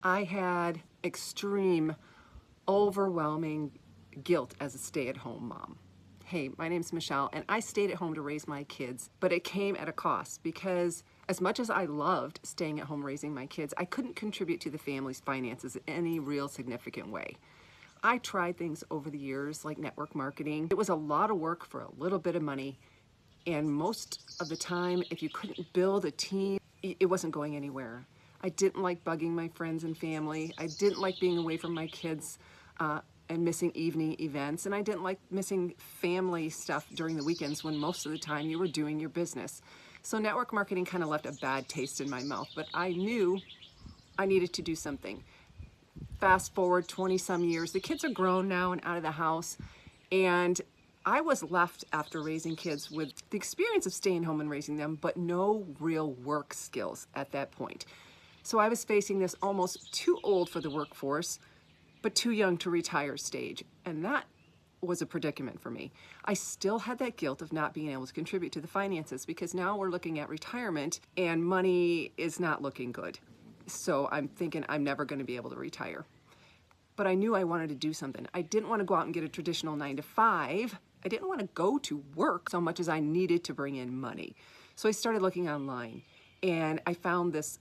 I had extreme, overwhelming guilt as a stay-at-home mom. Hey, my name's Michelle, and I stayed at home to raise my kids, but it came at a cost because as much as I loved staying at home raising my kids, I couldn't contribute to the family's finances in any real significant way. I tried things over the years like network marketing. It was a lot of work for a little bit of money, and most of the time, if you couldn't build a team, it wasn't going anywhere. I didn't like bugging my friends and family. I didn't like being away from my kids and missing evening events. And I didn't like missing family stuff during the weekends when most of the time you were doing your business. So network marketing kind of left a bad taste in my mouth, but I knew I needed to do something. Fast forward 20 some years, the kids are grown now and out of the house, and I was left after raising kids with the experience of staying home and raising them, but no real work skills at that point. So I was facing this almost too old for the workforce, but too young to retire stage. And that was a predicament for me. I still had that guilt of not being able to contribute to the finances because now we're looking at retirement and money is not looking good. So I'm thinking I'm never going to be able to retire. But I knew I wanted to do something. I didn't want to go out and get a traditional 9-to-5. I didn't want to go to work so much as I needed to bring in money. So I started looking online, and I found this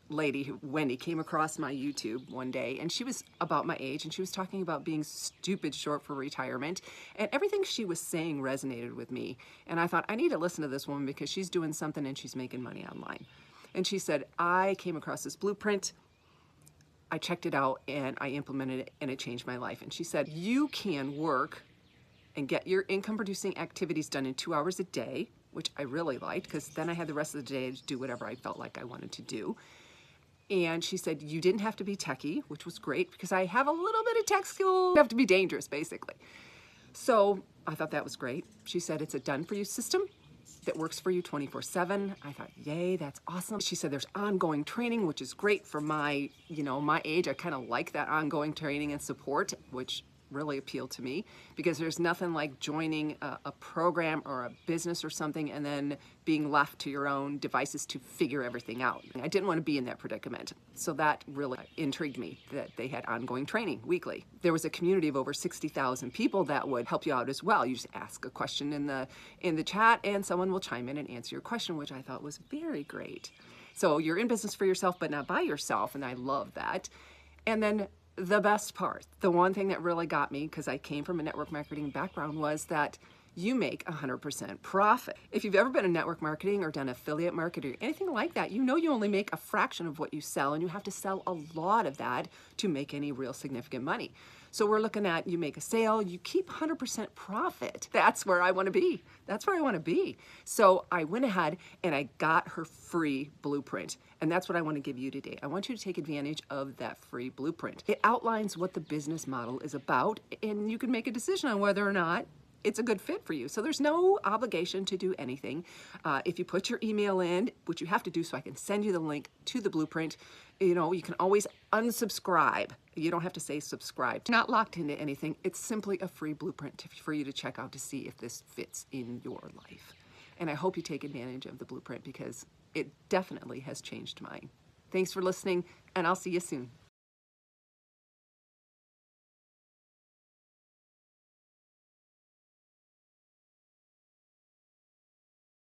lady, Wendy, came across my YouTube one day, and she was about my age, and she was talking about being stupid short for retirement, and everything she was saying resonated with me. And I thought, I need to listen to this woman because she's doing something and she's making money online. And she said, I came across this blueprint, I checked it out, and I implemented it, and it changed my life. And she said, you can work and get your income producing activities done in 2 hours a day, which I really liked because then I had the rest of the day to do whatever I felt like I wanted to do. And she said, you didn't have to be techie, which was great because I have a little bit of tech skill. You have to be dangerous, basically. So I thought that was great. She said, it's a done for you system that works for you 24/7. I thought, yay, that's awesome. She said, there's ongoing training, which is great for my age. I kind of like that ongoing training and support, which really appealed to me because there's nothing like joining a program or a business or something and then being left to your own devices to figure everything out. I didn't want to be in that predicament. So that really intrigued me that they had ongoing training weekly. There was a community of over 60,000 people that would help you out as well. You just ask a question in the chat and someone will chime in and answer your question, which I thought was very great. So you're in business for yourself, but not by yourself, and I love that. And then the best part, the one thing that really got me, because I came from a network marketing background, was that you make 100% profit. If you've ever been in network marketing or done affiliate marketing or anything like that, you know you only make a fraction of what you sell, and you have to sell a lot of that to make any real significant money. So we're looking at, you make a sale, you keep 100% profit. That's where I want to be. That's where I want to be. So I went ahead and I got her free blueprint. And that's what I want to give you today. I want you to take advantage of that free blueprint. It outlines what the business model is about, and you can make a decision on whether or not it's a good fit for you. So there's no obligation to do anything. If you put your email in, which you have to do so I can send you the link to the blueprint, you can always unsubscribe. You don't have to say subscribe. Not locked into anything. It's simply a free blueprint for you to check out to see if this fits in your life. And I hope you take advantage of the blueprint because it definitely has changed mine. Thanks for listening, and I'll see you soon.